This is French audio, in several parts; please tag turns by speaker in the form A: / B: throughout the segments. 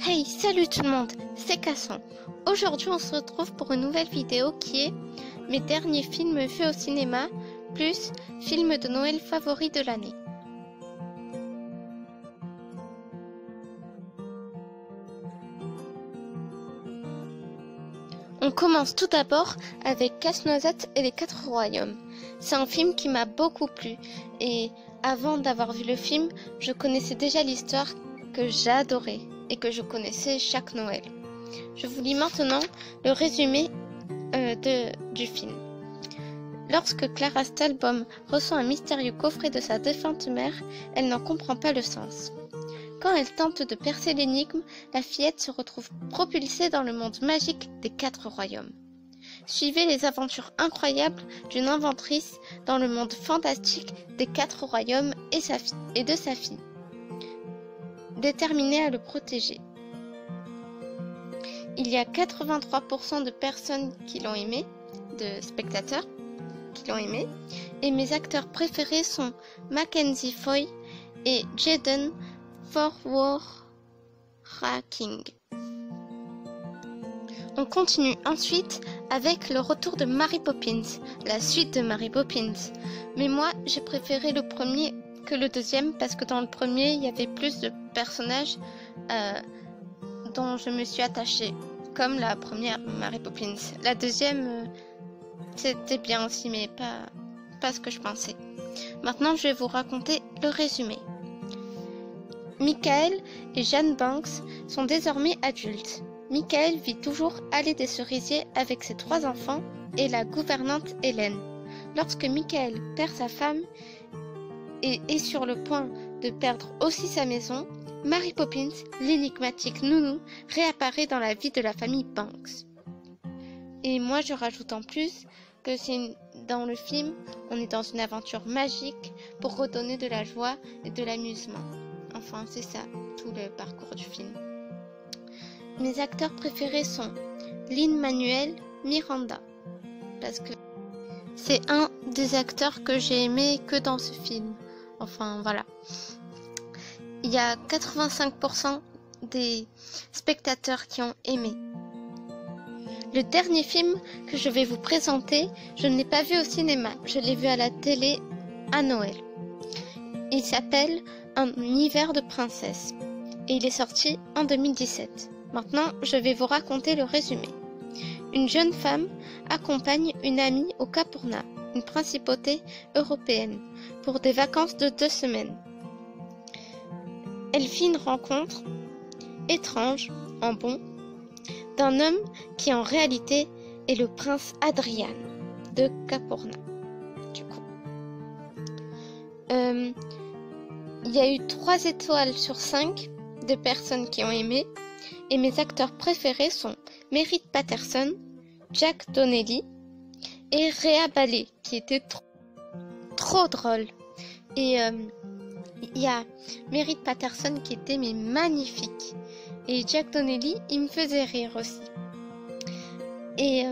A: Hey, salut tout le monde, c'est Casson. Aujourd'hui on se retrouve pour une nouvelle vidéo qui est mes derniers films vus au cinéma, plus films de Noël favoris de l'année. On commence tout d'abord avec Casse-Noisette et les 4 royaumes. C'est un film qui m'a beaucoup plu et avant d'avoir vu le film, je connaissais déjà l'histoire que j'adorais et que je connaissais chaque Noël. Je vous lis maintenant le résumé du film. Lorsque Clara Stalbaum reçoit un mystérieux coffret de sa défunte mère, elle n'en comprend pas le sens. Quand elle tente de percer l'énigme, la fillette se retrouve propulsée dans le monde magique des 4 royaumes. Suivez les aventures incroyables d'une inventrice dans le monde fantastique des 4 royaumes et de sa fille, déterminée à le protéger. Il y a 83% de personnes qui l'ont aimé, de spectateurs qui l'ont aimé, et mes acteurs préférés sont Mackenzie Foy et Jaden Forward-King. On continue ensuite avec le retour de Mary Poppins, la suite de Mary Poppins. Mais moi, j'ai préféré le premier que le deuxième parce que dans le premier, il y avait plus de personnages dont je me suis attachée, comme la première Mary Poppins. La deuxième, c'était bien aussi, mais pas ce que je pensais. Maintenant, je vais vous raconter le résumé. Michael et Jeanne Banks sont désormais adultes. Michael vit toujours allée des cerisiers avec ses 3 enfants et la gouvernante Hélène. Lorsque Michael perd sa femme et est sur le point de perdre aussi sa maison, Mary Poppins, l'énigmatique nounou, réapparaît dans la vie de la famille Banks. Et moi je rajoute en plus que dans le film, on est dans une aventure magique pour redonner de la joie et de l'amusement. Enfin, c'est ça, tout le parcours du film. Mes acteurs préférés sont Lin-Manuel Miranda, parce que c'est un des acteurs que j'ai aimé que dans ce film. Enfin, voilà. Il y a 85% des spectateurs qui ont aimé. Le dernier film que je vais vous présenter, je ne l'ai pas vu au cinéma, je l'ai vu à la télé à Noël. Il s'appelle Un hiver de princesse et il est sorti en 2017. Maintenant, je vais vous raconter le résumé. Une jeune femme accompagne une amie au Capurna, une principauté européenne, pour des vacances de 2 semaines. Elle fit une rencontre étrange, en bon, d'un homme qui en réalité est le prince Adrian de Capurna. Du coup, il y a eu 3 étoiles sur 5 de personnes qui ont aimé. Et mes acteurs préférés sont Merritt Patterson, Jack Donnelly et Rhea Balley, qui était trop drôle. Et il y a Merritt Patterson qui était magnifique. Et Jack Donnelly, il me faisait rire aussi. Et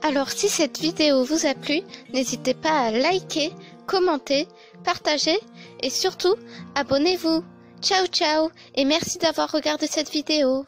A: alors, si cette vidéo vous a plu, n'hésitez pas à liker, commenter, partager et surtout, abonnez-vous. Ciao ciao et merci d'avoir regardé cette vidéo.